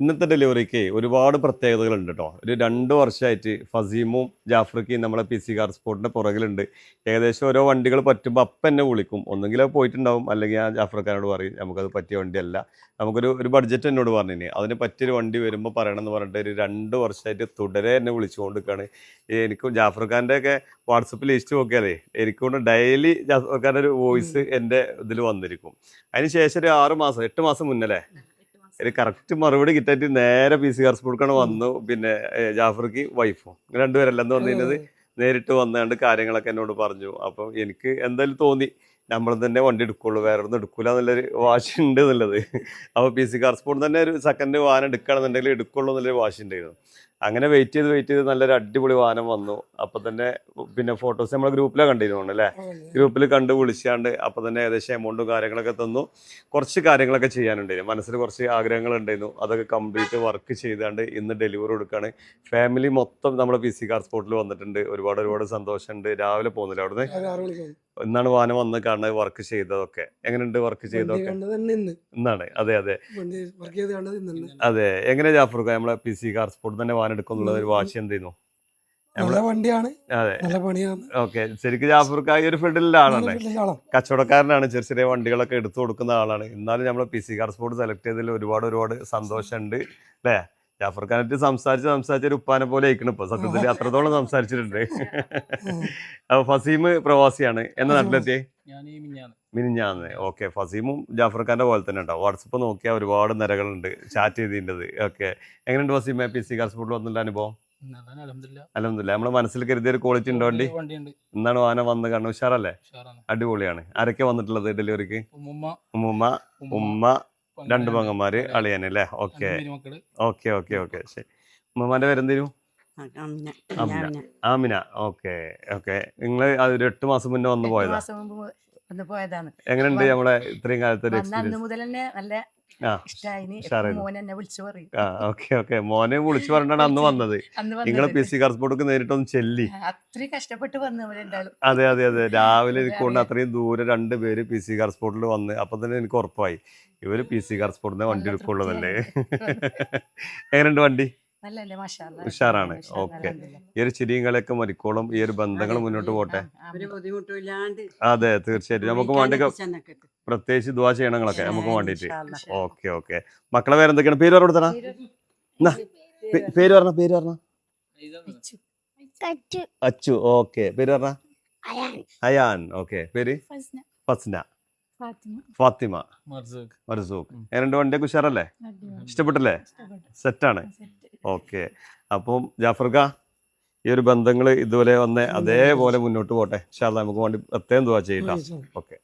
ഇന്നത്തെ ഡെലിവറിക്ക് ഒരുപാട് പ്രത്യേകതകളുണ്ട് കേട്ടോ. ഒരു 2 വർഷമായിട്ട് ഫസീമും ജാഫ്രിക്കയും നമ്മളെ PC കാർ സ്പോർട്ടിൻ്റെ പുറകിലുണ്ട്. ഏകദേശം ഓരോ വണ്ടികൾ പറ്റുമ്പോൾ അപ്പം എന്നെ വിളിക്കും. ഒന്നെങ്കിൽ അത് പോയിട്ടുണ്ടാവും, അല്ലെങ്കിൽ ആ ജാഫ്രിക്കാനോട് പറയും നമുക്കത് പറ്റിയ വണ്ടിയല്ല, നമുക്കൊരു ബഡ്ജറ്റ് എന്നോട് പറഞ്ഞിനി അതിന് പറ്റിയൊരു വണ്ടി വരുമ്പോൾ പറയണമെന്ന് പറഞ്ഞിട്ട് ഒരു 2 വർഷമായിട്ട് തുടരെ എന്നെ വിളിച്ചുകൊണ്ട് നിൽക്കുകയാണ്. എനിക്കും ജാഫ്രിക്കാൻ്റെ ഒക്കെ വാട്സപ്പിൽ ലിസ്റ്റ് നോക്കിയാലേ എനിക്കൊണ്ട് ഡെയിലി ജാഫ്രിക്കാൻ്റെ ഒരു വോയിസ് എൻ്റെ ഇതിൽ വന്നിരിക്കും. അതിന് ശേഷം ഒരു 6 മാസം 8 മാസം മുന്നേ ഒരു കറക്റ്റ് മറുപടി കിട്ടായിട്ട് നേരെ PC കാർ സ്പോർട്ടിലാണ് വന്നു. പിന്നെ ജാഫർക്ക് വൈഫും രണ്ടുപേരല്ല എന്ന് പറഞ്ഞത് നേരിട്ട് വന്നുകൊണ്ട് കാര്യങ്ങളൊക്കെ എന്നോട് പറഞ്ഞു. അപ്പം എനിക്ക് എന്തായാലും തോന്നി നമ്മൾ തന്നെ വണ്ടി എടുക്കുള്ളൂ, വേറെ ഒന്നും എടുക്കൂല എന്നുള്ളൊരു വാശി ഉണ്ട് എന്നുള്ളത്. അപ്പോൾ PC കാർ സ്പോർട്ട് തന്നെ ഒരു സെക്കൻഡ് വാഹനം എടുക്കുകയാണെന്നുണ്ടെങ്കിൽ എടുക്കുള്ളൂ എന്നുള്ളൊരു വാശി ഉണ്ടായിരുന്നു. അങ്ങനെ വെയിറ്റ് ചെയ്ത് നല്ലൊരു അടിപൊളി വാഹനം വന്നു. അപ്പം തന്നെ പിന്നെ ഫോട്ടോസ് നമ്മളെ ഗ്രൂപ്പിലാണ് കണ്ടിരുന്നു അല്ലേ, ഗ്രൂപ്പിൽ കണ്ട് വിളിച്ചാണ്ട് അപ്പം തന്നെ ഏകദേശം എമൗണ്ടും കാര്യങ്ങളൊക്കെ തന്നു. കുറച്ച് കാര്യങ്ങളൊക്കെ ചെയ്യാനുണ്ടായിരുന്നു, മനസ്സിൽ കുറച്ച് ആഗ്രഹങ്ങളുണ്ടായിരുന്നു. അതൊക്കെ കംപ്ലീറ്റ് വർക്ക് ചെയ്താണ്ട് ഇന്ന് ഡെലിവറി കൊടുക്കുകയാണ്. ഫാമിലി മൊത്തം നമ്മുടെ PC കാർ സ്പോർട്ടിൽ വന്നിട്ടുണ്ട്. ഒരുപാട് സന്തോഷമുണ്ട്. രാവിലെ പോകുന്നില്ല അവിടുന്ന്, ഇന്നാണ് വാഹനം വന്ന് കാണുന്നത്, വർക്ക് ചെയ്തതൊക്കെ. എങ്ങനെയുണ്ട് വർക്ക് ചെയ്തതൊക്കെ? ഇന്നാണ്. അതെ എങ്ങനെ ജാഫർ നമ്മളെ PC കാർ സ്പോർട്ട് തന്നെ വാഹനം എടുക്കുന്നുള്ള ഒരു വാശി എന്തായിരുന്നു? ഓക്കെ, ശരിക്കും ജാഫർക്ക് ഈ ഒരു ഫീൽഡിലുള്ള ആളാണ്, കച്ചവടക്കാരനാണ്, ചെറിയ വണ്ടികളൊക്കെ എടുത്തു കൊടുക്കുന്ന ആളാണ്. എന്നാലും നമ്മളെ PC കാർ സ്പോർട്ട് സെലക്ട് ചെയ്തതിൽ ഒരുപാട് സന്തോഷമുണ്ട് അല്ലേ? ജാഫർ ഖാനായിട്ട് സംസാരിച്ച ഒരു ഉപ്പാനെ പോലെ ആയിക്കണം ഇപ്പൊ, സത്യത്തിൽ അത്രത്തോളം സംസാരിച്ചിട്ടുണ്ട്. അപ്പൊ ഫസീം പ്രവാസിയാണ്. എന്ന നാട്ടിലെത്തിയേ? മിനിഞ്ഞാന്ന്. ഓക്കെ, ഫസീമും ജാഫർ ഖാന്റെ പോലെ തന്നെ ഉണ്ടാവും. വാട്സപ്പ് നോക്കിയാൽ ഒരുപാട് നിരകളുണ്ട് ചാറ്റ് ചെയ്തിട്ടുണ്ട്. ഓക്കെ, എങ്ങനെയുണ്ട് ഫസീമെ PC കാർ സ്പോർട്ടിൽ വന്നിട്ടുള്ള അനുഭവം? അൽഹംദുലില്ലാ. നമ്മളെ മനസ്സിൽ കരുതിയ ഒരു ക്വാളിറ്റി ഉണ്ടോ വണ്ടി? ഇന്നാണ് വാഹനം വന്ന് കാണുന്നത്. ഉഷാറല്ലേ? അടിപൊളിയാണ്. ആരൊക്കെ വന്നിട്ടുള്ളത് ഡെലിവറിക്ക്? ഉമ്മ 2 പെങ്ങന്മാര്, അളിയൻ അല്ലേ? ഓക്കെ. ശരി. ഉമ്മമാന്റെ പേരെന്തേലും? ആമിന. ഓക്കെ. നിങ്ങൾ ഒരു 8 മാസം മുന്നേ വന്ന് പോയതാ? എങ്ങനെയുണ്ട് നമ്മളെ ഇത്രയും കാലത്തെ ഒരു എക്സ്പീരിയൻസ്? ഓക്കെ, മോനെ വിളിച്ചു പറഞ്ഞാണ് അന്ന് വന്നത്. നിങ്ങള് PC കാർ സ്പോർട്ടിക്ക് നേരിട്ടൊന്ന് ചെല്ലി. അതെ. രാവിലെ ഇരിക്കൊണ്ട് അത്രയും ദൂരെ 2 പേര് PC കാർ സ്പോർട്ടിൽ വന്ന്. അപ്പൊ തന്നെ എനിക്ക് ഉറപ്പായി ഇവര് PC കാർ സ്പോർട്ടിനെ വണ്ടി എടുക്കുള്ളതല്ലേ. എങ്ങനെയുണ്ട് വണ്ടി? ഉഷാറാണ്. ഓക്കെ, ഈ ഒരു ചിരിയും കളിയൊക്കെ മരിക്കോളും ഈ ഒരു ബന്ധങ്ങൾ മുന്നോട്ട് പോട്ടെ. അതെ, തീർച്ചയായിട്ടും നമുക്ക് വേണ്ടി പ്രത്യേകിച്ച് ദുആ ചെയ്യണങ്ങളൊക്കെ നമുക്ക് വേണ്ടിട്ട്. ഓക്കെ. മക്കളെ പേരെന്തൊക്കെയാണ്? പേര് പറഞ്ഞു കൊടുത്തടാ. പേര് പറഞ്ഞ അച്ചു. ഓക്കെ, പേര് പറഞ്ഞ അയാൻ. ഓക്കെ, പേര് ഫസ്ന. ഫാത്തിമ. മർസൂഖ്. എങ്ങനെയുണ്ട് വണ്ടിയൊക്കെ ഉഷാറല്ലേ? ഇഷ്ടപ്പെട്ടല്ലേ? സെറ്റാണ്. ഓക്കെ, അപ്പം ജാഫർക്ക ഈ ഒരു ബന്ധങ്ങൾ ഇതുപോലെ വന്ന് അതേപോലെ മുന്നോട്ട് പോട്ടെ. ഇൻഷാ അല്ലാഹ് നമുക്ക് വേണ്ടി പ്രത്യേകം ദുആ ചെയ്യട്ടാ. ഓക്കെ.